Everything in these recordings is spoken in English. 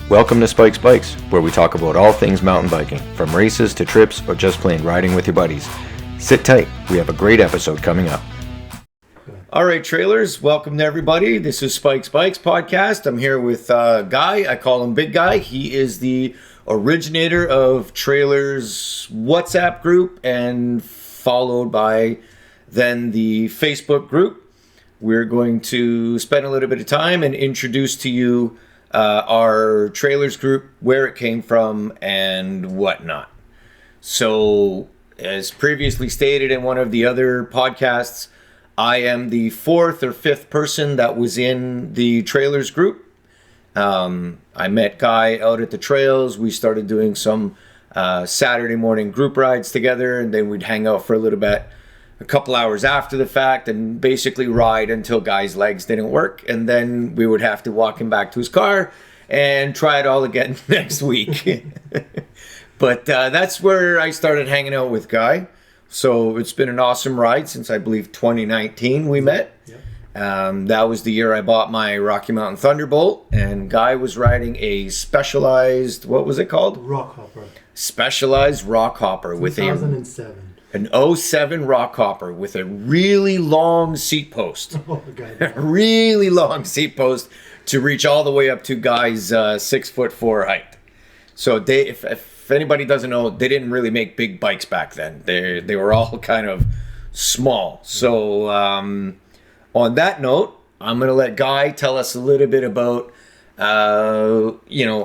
Welcome to Spike's Bikes, where we talk about all things mountain biking, from races to trips or just plain riding with your buddies. Sit tight, we have a great episode coming up. All right, trailers, welcome to everybody. This is Spike's Bikes podcast. I'm here with Guy. I call him Big Guy. He is the originator of Trailers WhatsApp group and followed by then the Facebook group. We're going to spend a little bit of time and introduce to you our Trailers group, where it came from, and whatnot. So, as previously stated in one of the other podcasts, I am the fourth or fifth person that was in the Trailers group. I met Guy out at the trails. We started doing some Saturday morning group rides together, and then we'd hang out for a little bit, a couple hours after the fact, and basically ride until Guy's legs didn't work, and then we would have to walk him back to his car and try it all again next week. But that's where I started hanging out with Guy. So it's been an awesome ride since I believe 2019 we met. Yep. That was the year I bought my Rocky Mountain Thunderbolt, and Guy was riding a Specialized, what was it called? Rockhopper. Specialized Rockhopper with 2007. An 07 Rockhopper with a really long seat post. Oh, God. A really long seat post to reach all the way up to Guy's 6'4" height. So if anybody doesn't know, they didn't really make big bikes back then. They were all kind of small. So on that note, I'm going to let Guy tell us a little bit about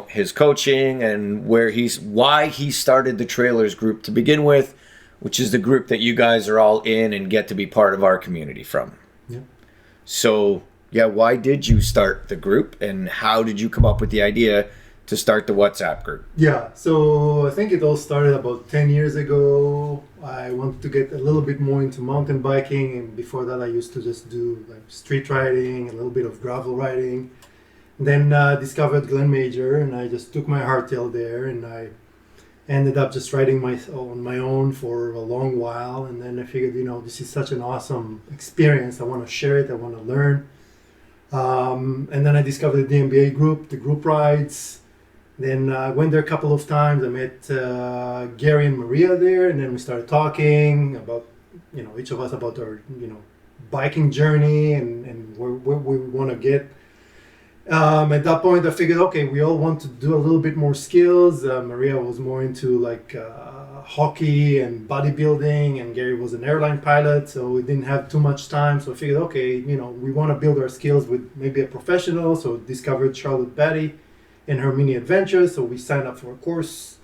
his coaching and why he started the Trailers group to begin with, which is the group that you guys are all in and get to be part of our community from. Yeah. So, why did you start the group, and how did you come up with the idea to start the WhatsApp group? Yeah, so I think it all started about 10 years ago. I wanted to get a little bit more into mountain biking, and before that I used to just do like street riding, a little bit of gravel riding. Then discovered Glen Major, and I just took my hardtail there, and I ended up just riding on my own for a long while. And then I figured, this is such an awesome experience. I want to share it. I want to learn. And then I discovered the DMBA group, the group rides. Then I went there a couple of times. I met Gary and Maria there, and then we started talking about, each of us about our, biking journey and where we want to get. At that point, I figured, okay, we all want to do a little bit more skills. Maria was more into hockey and bodybuilding, and Gary was an airline pilot, so we didn't have too much time. So I figured, okay, we want to build our skills with maybe a professional. So discovered Charlotte Batty and her mini adventures. So we signed up for a course.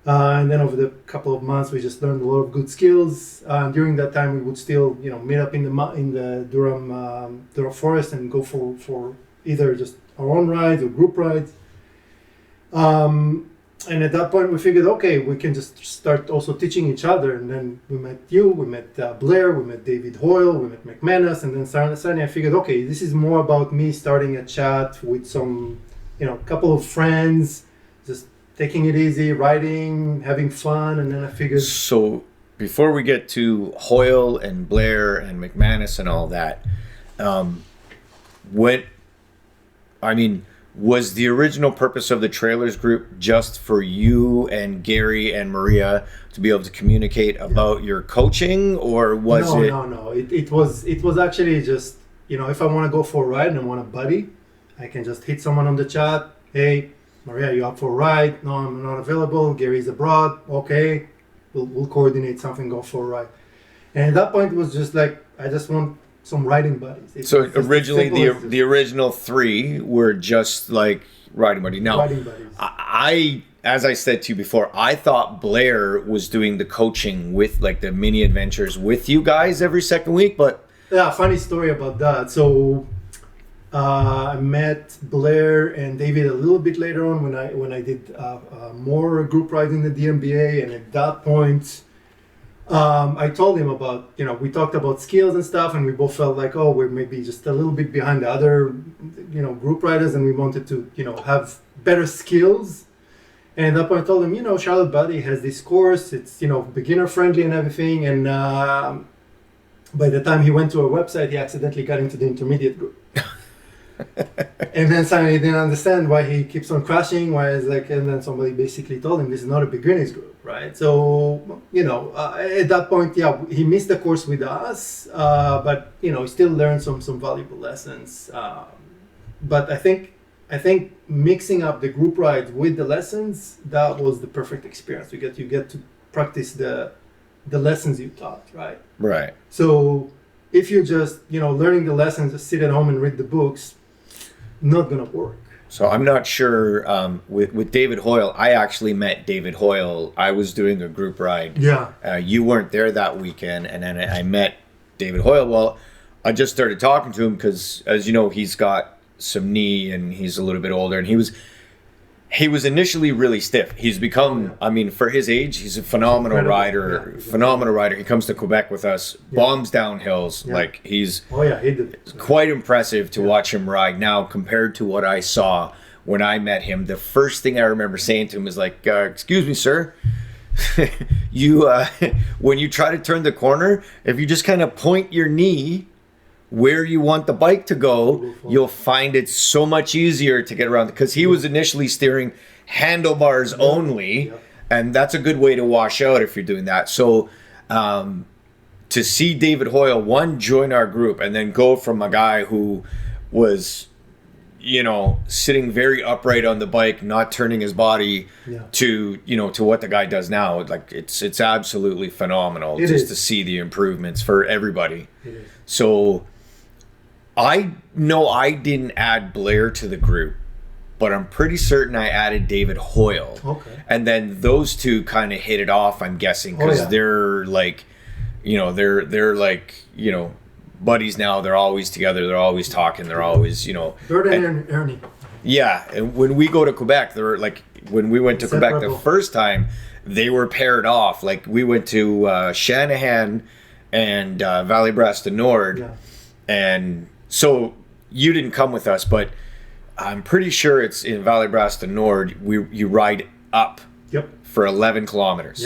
And then over the couple of months, we just learned a lot of good skills. During that time, we would still, meet up in the Durham Forest and go for either just our own rides or group rides. And at that point we figured, okay, we can just start also teaching each other. And then we met you, we met Blair, we met David Hoyle, we met McManus, and then suddenly I figured, okay, this is more about me starting a chat with some, couple of friends, just taking it easy, riding, having fun. And then I figured... So before we get to Hoyle and Blair and McManus and all that, was the original purpose of the Trailers group just for you and Gary and Maria to be able to communicate about your coaching, or was it? No. It was actually just, if I want to go for a ride and I want a buddy, I can just hit someone on the chat. Hey, Maria, you up for a ride? No, I'm not available. Gary's abroad. Okay, we'll coordinate something, go for a ride. And at that point, it was just like, I just want some riding buddies. So originally the original three were just like riding buddies. Now, riding buddies. I, as I said to you before, I thought Blair was doing the coaching with like the mini adventures with you guys every second week, but... Yeah, funny story about that. So I met Blair and David a little bit later on when I did more group rides in the DMBA, and at that point I told him about, we talked about skills and stuff, and we both felt like, oh, we're maybe just a little bit behind the other, group riders, and we wanted to, have better skills. And at that point, I told him, Charlotte Buddy has this course. It's, beginner friendly and everything. And by the time he went to our website, he accidentally got into the intermediate group. And then suddenly he didn't understand why he keeps on crashing. And then somebody basically told him this is not a beginners group, right? So, at that point, he missed the course with us, but he still learned some valuable lessons. But I think mixing up the group ride with the lessons, that was the perfect experience. You get to practice the lessons you taught, right? Right. So if you're just learning the lessons, just sit at home and read the books, not gonna work. So I'm not sure with David Hoyle. I actually met David Hoyle. I was doing a group ride. Yeah. You weren't there that weekend, and then I met David Hoyle. Well, I just started talking to him because, as you know, he's got some knee and he's a little bit older, and he was initially really stiff. He's become, I mean, for his age, he's a phenomenal rider. Phenomenal rider. He comes to Quebec with us, bombs down hills. Like he's he did. Quite impressive to watch him ride now compared to what I saw when I met him. The first thing I remember saying to him is like, excuse me, sir. You, when you try to turn the corner, if you just kind of point your knee where you want the bike to go, you'll find it so much easier to get around, because he was initially steering handlebars only, and that's a good way to wash out if you're doing that. So to see David Hoyle join our group and then go from a guy who was sitting very upright on the bike, not turning his body, to what the guy does now, like it's absolutely phenomenal to see the improvements for everybody. So I know I didn't add Blair to the group, but I'm pretty certain I added David Hoyle. Okay. And then those two kind of hit it off, I'm guessing, because they're like, they're like, buddies now. They're always together. They're always talking. They're always, Bert and Ernie. Yeah. And when we go to Quebec, they're like, when we went to Quebec the first time, they were paired off. Like we went to Shanahan and Valley Brest Nord. Yeah. And so you didn't come with us, but I'm pretty sure it's in Valley Brest Nord. You ride up for 11 kilometers.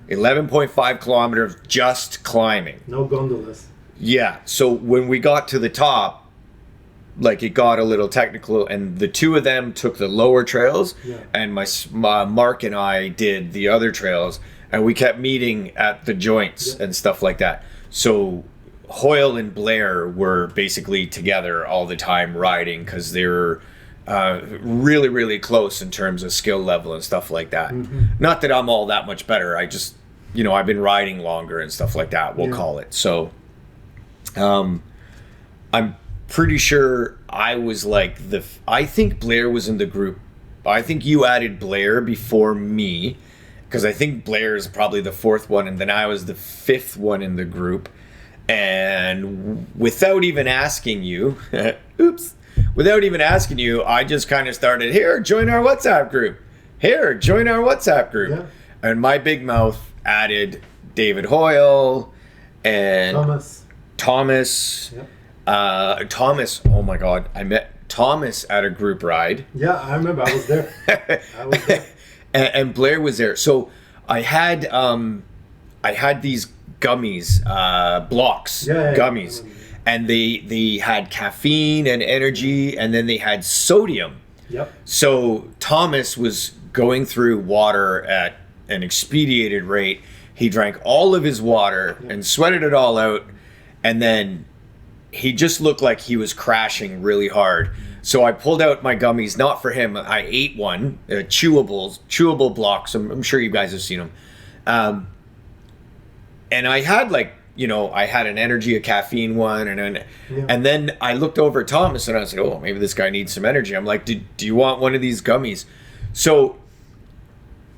11.5 kilometers just climbing. No gondolas. Yeah. So when we got to the top, like it got a little technical, and the two of them took the lower trails, and my Mark and I did the other trails, and we kept meeting at the joints and stuff like that. So Hoyle and Blair were basically together all the time riding, because they were really, really close in terms of skill level and stuff like that. Mm-hmm. Not that I'm all that much better. I just, I've been riding longer and stuff like that, we'll call it. So I'm pretty sure I was like I think Blair was in the group. I think you added Blair before me, because I think Blair is probably the fourth one, and then I was the fifth one in the group. And without even asking you, I just kind of started, here, join our WhatsApp group. Yeah. And my big mouth added David Hoyle and Thomas. Yeah. Thomas, oh my God, I met Thomas at a group ride. Yeah, I remember. I was there. and Blair was there. So I had these gummies, blocks, gummies, and they had caffeine and energy, and then they had sodium. Yep. So Thomas was going through water at an expedited rate. He drank all of his water and sweated it all out, and then he just looked like he was crashing really hard. So I pulled out my gummies, not for him. I ate one, chewable blocks. I'm sure you guys have seen them. And I had I had an energy, a caffeine one, and then I looked over at Thomas and I said, oh, maybe this guy needs some energy. I'm like, do you want one of these gummies? So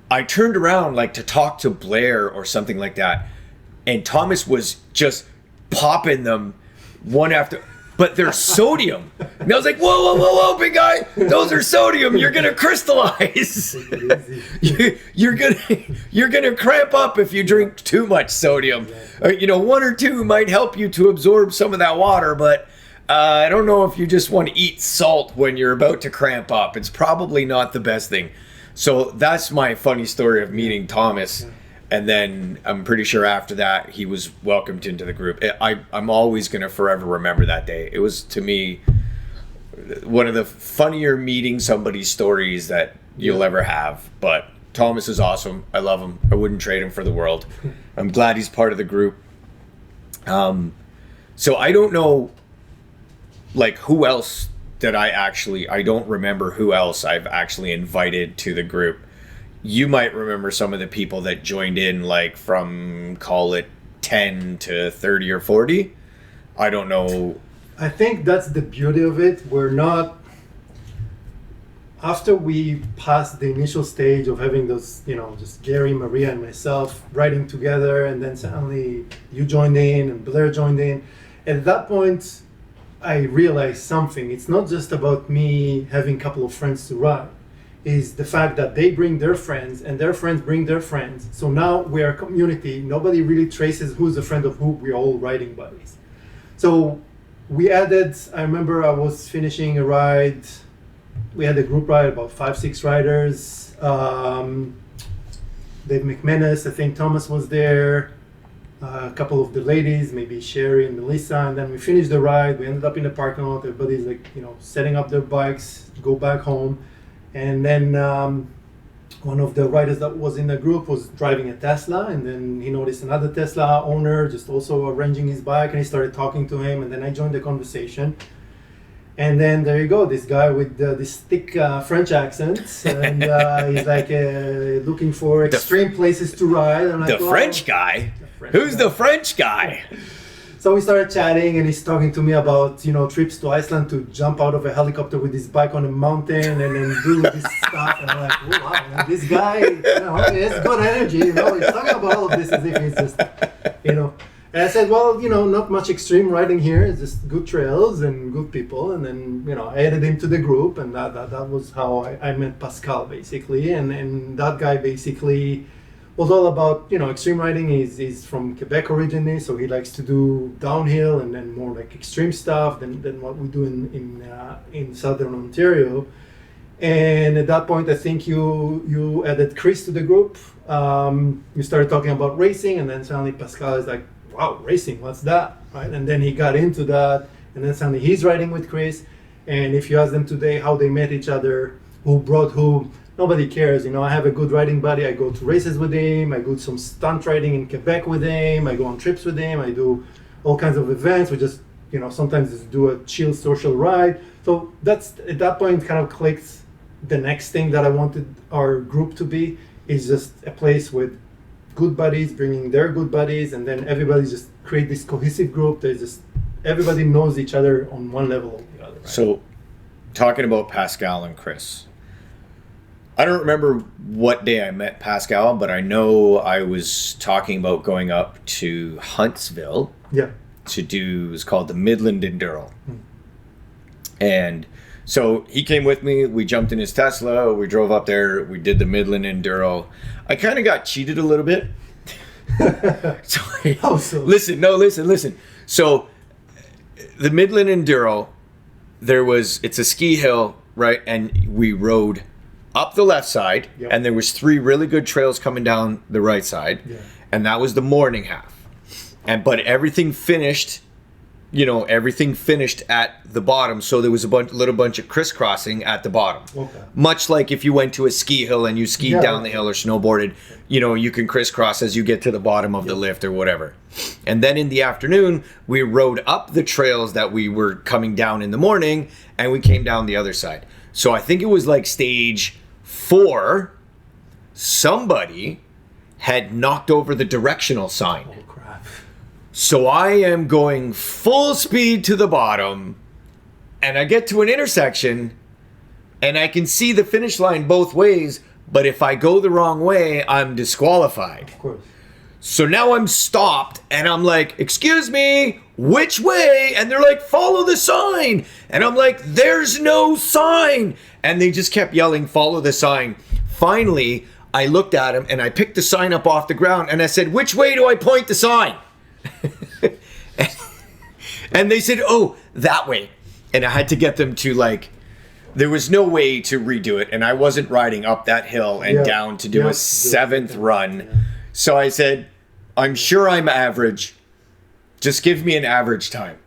I turned around to talk to Blair or something like that, and Thomas was just popping them one after. But they're sodium. And I was like, whoa, big guy. Those are sodium. You're going to crystallize. You're gonna cramp up if you drink too much sodium. One or two might help you to absorb some of that water, but I don't know if you just want to eat salt when you're about to cramp up. It's probably not the best thing. So that's my funny story of meeting Thomas. Yeah. And then I'm pretty sure after that, he was welcomed into the group. I'm always going to forever remember that day. It was, to me, one of the funnier meeting somebody stories that you'll ever have. But Thomas is awesome. I love him. I wouldn't trade him for the world. I'm glad he's part of the group. So I don't know, like, who else that I don't remember who else I've actually invited to the group. You might remember some of the people that joined in, like, from, call it 10 to 30 or 40. I don't know. I think that's the beauty of it. We're not, after we passed the initial stage of having those, just Gary, Maria, and myself writing together, and then suddenly you joined in and Blair joined in. At that point, I realized something. It's not just about me having a couple of friends to write. Is the fact that they bring their friends and their friends bring their friends. So now we are a community. Nobody really traces who's a friend of who. We're all writing buddies. So we added, I remember I was finishing a ride. We had a group ride, about 5-6 riders. Dave McManus, I think Thomas was there. A couple of the ladies, maybe Sherry and Melissa. And then we finished the ride. We ended up in the parking lot. Everybody's like, setting up their bikes, go back home. And then one of the riders that was in the group was driving a Tesla, and then he noticed another Tesla owner just also arranging his bike, and he started talking to him, and then I joined the conversation. And then there you go, this guy with this thick French accent, and he's like looking for extreme places to ride. I'm like, the French guy? Who's the French guy? So we started chatting, and he's talking to me about, trips to Iceland to jump out of a helicopter with his bike on a mountain and then do this stuff. And I'm like, oh, wow, man, this guy, he has good energy, He's talking about all of this as if he's just, And I said, well, not much extreme riding here. It's just good trails and good people. And then, I added him to the group, and that was how I met Pascal, basically. And that guy basically was all about, extreme riding. He's from Quebec originally, so he likes to do downhill and then more like extreme stuff than what we do in Southern Ontario. And at that point, I think you added Chris to the group. You started talking about racing, and then suddenly Pascal is like, wow, racing, what's that? Right? And then he got into that, and then suddenly he's riding with Chris. And if you ask them today how they met each other, who brought who, nobody cares. I have a good riding buddy. I go to races with him. I do some stunt riding in Quebec with him. I go on trips with him. I do all kinds of events. We just, sometimes just do a chill social ride. So that's, at that point, kind of clicked. The next thing that I wanted our group to be is just a place with good buddies bringing their good buddies, and then everybody just create this cohesive group. There's just, everybody knows each other on one level or the other. Right? So, talking about Pascal and Chris, I don't remember what day I met Pascal, but I know I was talking about going up to Huntsville to do, it was called the Midland Enduro. And so he came with me, we jumped in his Tesla, we drove up there, we did the Midland Enduro. I kind of got cheated a little bit. Listen. So the Midland Enduro, it's a ski hill, right? And we rode up the left side, and there was 3 really good trails coming down the right side, and that was the morning half. But everything finished at the bottom, so there was a little bunch of crisscrossing at the bottom. Okay. Much like if you went to a ski hill and you skied down the hill or snowboarded, you can crisscross as you get to the bottom of the lift or whatever. And then in the afternoon, we rode up the trails that we were coming down in the morning, and we came down the other side. So I think it was like stage 4, somebody had knocked over the directional sign. Oh, crap. So I am going full speed to the bottom, and I get to an intersection, and I can see the finish line both ways, but if I go the wrong way, I'm disqualified. Of course. So now I'm stopped, and I'm like, excuse me, which way? And they're like, follow the sign. And I'm like, there's no sign. And they just kept yelling, follow the sign. Finally, I looked at him, and I picked the sign up off the ground, and I said, which way do I point the sign? And they said, oh, that way. And I had to get them to, like, there was no way to redo it, and I wasn't riding up that hill and down to do a seventh run. Yeah. So I said, I'm sure I'm average. Just give me an average time.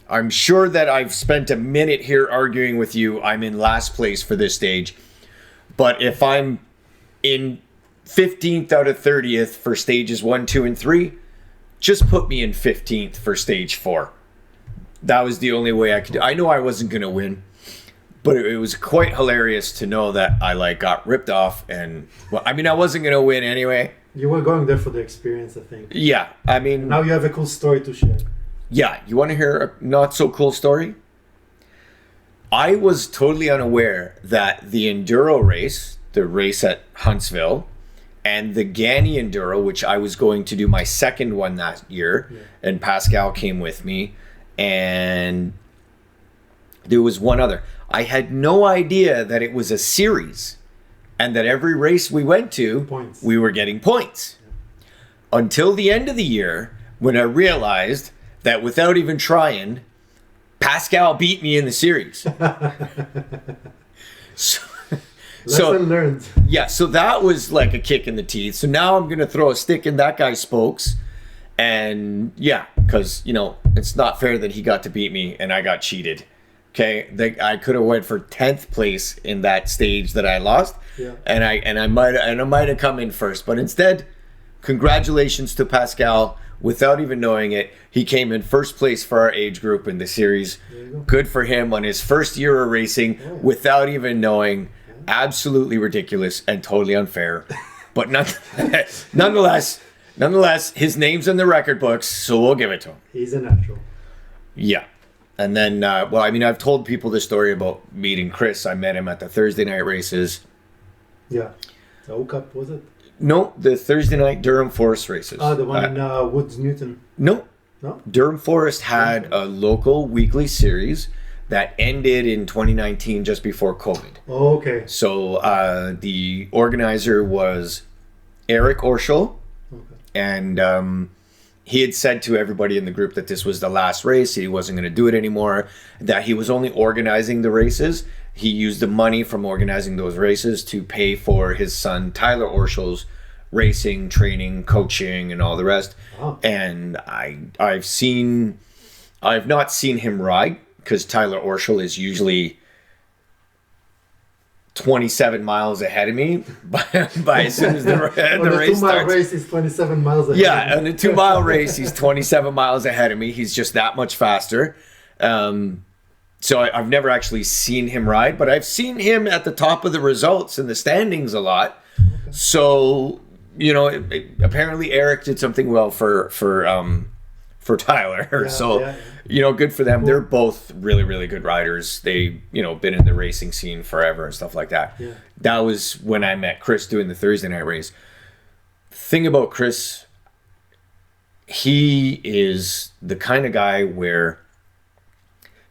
I'm sure that I've spent a minute here arguing with you. I'm in last place for this stage. But if I'm in 15th out of 30th for stages 1, 2, and 3, just put me in 15th for stage 4. That was the only way I could do. I know I wasn't going to win, but it was quite hilarious to know that I got ripped off. And well, I mean, I wasn't going to win anyway. You were going there for the experience, I think. Yeah, I mean, now you have a cool story to share. Yeah, you want to hear a not so cool story? I was totally unaware that the enduro race, the race at Huntsville, and the Gani Enduro, which I was going to do my second one that year, and Pascal came with me, and there was one other. I had no idea that it was a series, and that every race we went to, we were getting points. Until the end of the year, when I realized that without even trying, Pascal beat me in the series. Lesson learned. Yeah, so that was like a kick in the teeth. So now I'm going to throw a stick in that guy's spokes. And yeah, because, it's not fair that he got to beat me and I got cheated. Okay, I could have went for 10th place in that stage that I lost. Yeah. And I might have come in first. But instead, congratulations to Pascal. Without even knowing it, he came in first place for our age group in the series. Good for him on his first year of racing without even knowing. Absolutely ridiculous and totally unfair. But nonetheless, his name's in the record books, so we'll give it to him. He's a natural. Yeah. And then, I've told people the story about meeting Chris. I met him at the Thursday night races. Yeah. The O-Cup, was it? No, the Thursday night Durham Forest races. Oh, the one in Woods Newton. No. No? Durham Forest had a local weekly series that ended in 2019 just before COVID. Oh, okay. So the organizer was Eric Orschel. Okay. And he had said to everybody in the group that this was the last race. He wasn't going to do it anymore. That he was only organizing the races. He used the money from organizing those races to pay for his son Tyler Orschel's racing, training, coaching, and all the rest. Oh. And I've not seen him ride because Tyler Orschel is usually 27 miles ahead of me by as soon as the race starts. The race is 27 miles ahead. Yeah, in the 2 mile race, he's 27 miles ahead of me. He's just that much faster. So I've never actually seen him ride, but I've seen him at the top of the results in the standings a lot. Okay. So, apparently Eric did something well for Tyler. Yeah, so, good for them. Cool. They're both really, really good riders. They, been in the racing scene forever and stuff like that. Yeah. That was when I met Chris doing the Thursday night race. Thing about Chris, he is the kind of guy where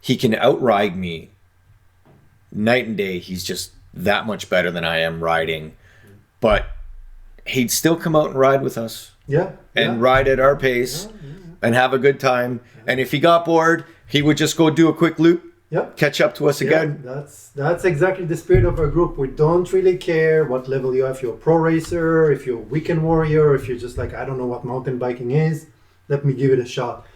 he can outride me night and day. He's just that much better than I am riding. But he'd still come out and ride with us. Yeah. And ride at our pace and have a good time. And if he got bored, he would just go do a quick loop, catch up to us again. That's exactly the spirit of our group. We don't really care what level you are. If you're a pro racer, if you're a weekend warrior, if you're just like, I don't know what mountain biking is, let me give it a shot.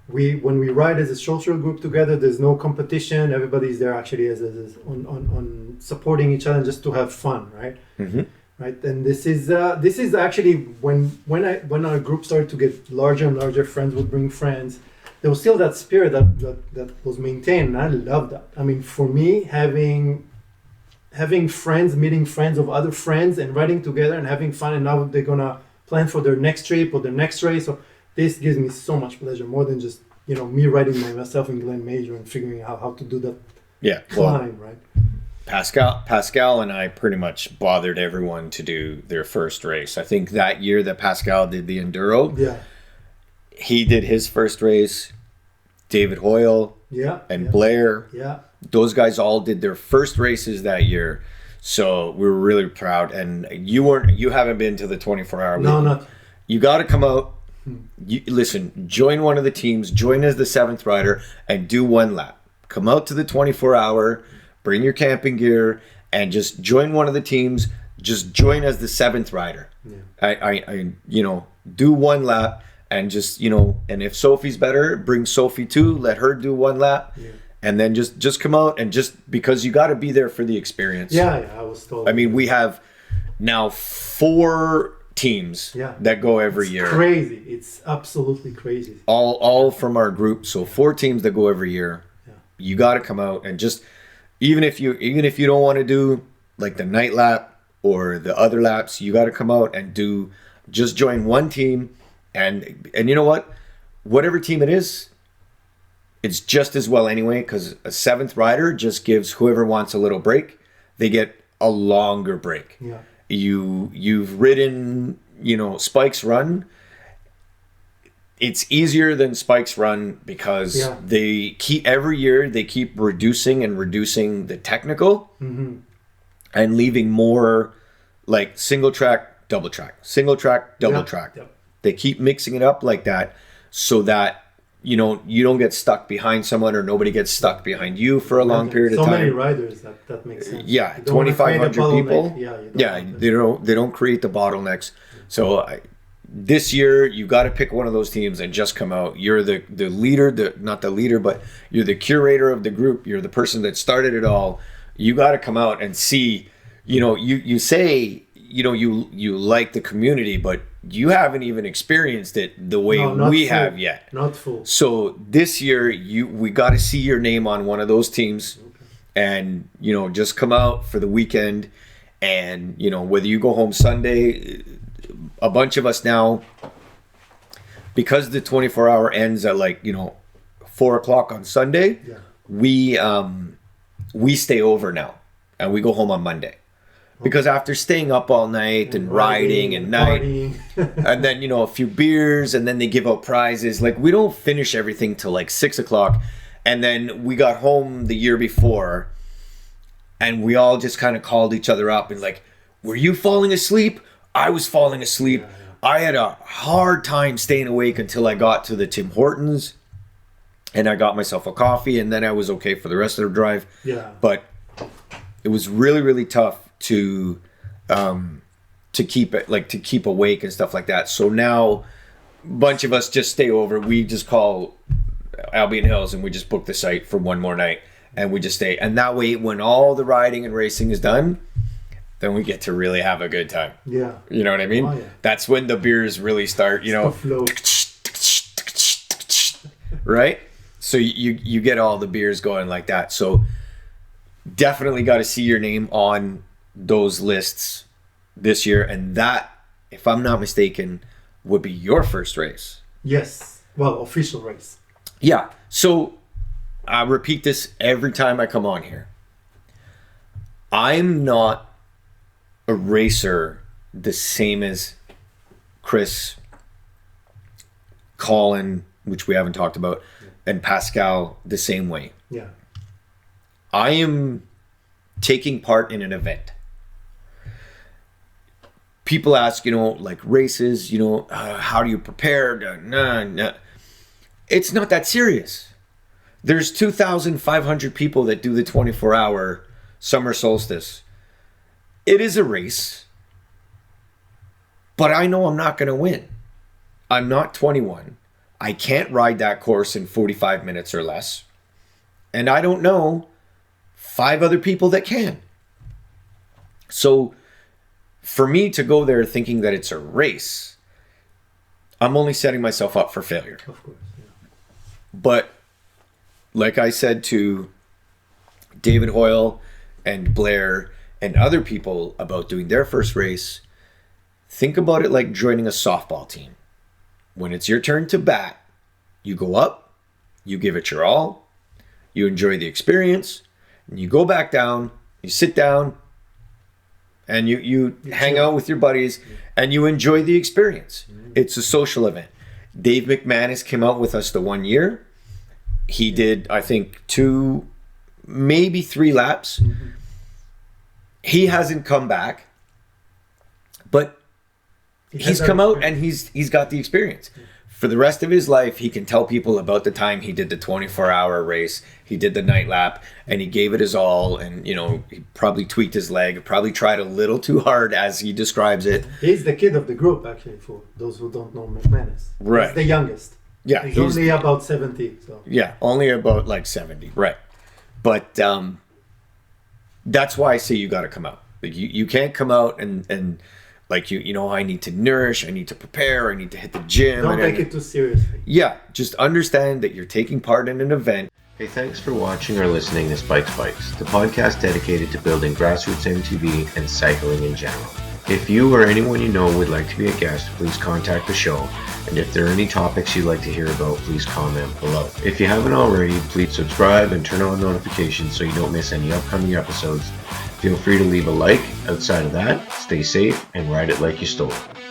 When we ride as a social group together, there's no competition. Everybody's there actually as on supporting each other just to have fun, right? Mm-hmm. Right. And this is actually when our group started to get larger and larger, friends would bring friends. There was still that spirit that was maintained, and I love that. I mean, for me, having friends, meeting friends of other friends, and riding together and having fun, and now they're gonna plan for their next trip or their next race. So this gives me so much pleasure, more than just me riding by myself in Glen Major and figuring out how to do that climb, right? Pascal and I pretty much bothered everyone to do their first race. I think that year that Pascal did the enduro, he did his first race. David Hoyle, and Blair, those guys all did their first races that year. So we were really proud. And you haven't been to the 24-hour. No, not. You got to come out. Listen, join one of the teams, join as the 7th rider, and do one lap. Come out to the 24-hour, bring your camping gear, and just join one of the teams. Just join as the 7th rider. I do one lap and just, and if Sophie's better, bring Sophie too. Let her do one lap. And then just come out and just, because you got to be there for the experience. Yeah, I was told. I mean, we have now 4 teams that go every year. Crazy. It's absolutely crazy. All from our group. So 4 teams that go every year. You got to come out and just, even if you don't want to do like the night lap or the other laps, you got to come out and just join one team. And you know what? Whatever team it is, it's just as well anyway, because a 7th rider just gives whoever wants a little break, they get a longer break. Yeah. You've ridden, Spike's Run. It's easier than Spike's Run because every year they keep reducing the technical and leaving more like single track, double track, single track, double track. Yep. They keep mixing it up like that so that you don't get stuck behind someone or nobody gets stuck behind you for a long period of time. So many riders, that makes sense. Yeah, 2,500 people. They don't create the bottlenecks. So this year you got to pick one of those teams and just come out. You're the leader, not the leader, but you're the curator of the group. You're the person that started it all. You got to come out and see. You say you like the community, but you haven't even experienced it the way we have yet. Not full. So this year, we got to see your name on one of those teams, and just come out for the weekend, and whether you go home Sunday, a bunch of us now, because the 24-hour ends at 4:00 on Sunday, we stay over now, and we go home on Monday. Because after staying up all night and riding and and then, a few beers, and then they give out prizes. We don't finish everything till 6:00. And then we got home the year before and we all just kind of called each other up and were you falling asleep? I was falling asleep. I had a hard time staying awake until I got to the Tim Hortons and I got myself a coffee, and then I was okay for the rest of the drive. But it was really, really tough to keep it to keep awake and stuff like that. So now a bunch of us just stay over. We just call Albion Hills and we just book the site for one more night and we just stay. And that way, when all the riding and racing is done, then we get to really have a good time. Yeah. You know what I mean? Oh, yeah. That's when the beers really start, right? So you get all the beers going like that. So definitely got to see your name on those lists this year, and that, if I'm not mistaken, would be your first race. Yes. Well, official race. Yeah. So I repeat this every time I come on here. I'm not a racer the same as Chris, Colin, which we haven't talked about, and Pascal the same way. Yeah. I am taking part in an event. People ask, races, how do you prepare? Nah. It's not that serious. There's 2,500 people that do the 24-hour summer solstice. It is a race, but I know I'm not going to win. I'm not 21. I can't ride that course in 45 minutes or less. And I don't know 5 other people that can. So for me to go there thinking that it's a race, I'm only setting myself up for failure. Of course, yeah. But like I said to David Hoyle and Blair and other people about doing their first race, think about it like joining a softball team. When it's your turn to bat, you go up, you give it your all, you enjoy the experience, and you go back down, you sit down, and you hang out with your buddies, and you enjoy the experience. It's a social event. Dave McManus came out with us the one year. He did, I think, 2, maybe 3 laps. He hasn't come back, but he's come out and he's got the experience. for the rest of his life, he can tell people about the time he did the 24-hour race, he did the night lap, and he gave it his all. And, you know, he probably tweaked his leg, probably tried a little too hard, as he describes it. He's the kid of the group, actually, for those who don't know McManus. Right. He's the youngest. Yeah. He's only about 70. So. Yeah, only about like 70. Right. But that's why I say you got to come out. Like you can't come out and like, you know, I need to nourish, I need to prepare, I need to hit the gym. Don't take it too seriously. Yeah, just understand that you're taking part in an event. Hey, thanks for watching or listening to Spikes Bikes, the podcast dedicated to building grassroots MTB and cycling in general. If you or anyone you know would like to be a guest, please contact the show. And if there are any topics you'd like to hear about, please comment below. If you haven't already, please subscribe and turn on notifications so you don't miss any upcoming episodes. Feel free to leave a like. Outside of that, stay safe and ride it like you stole it.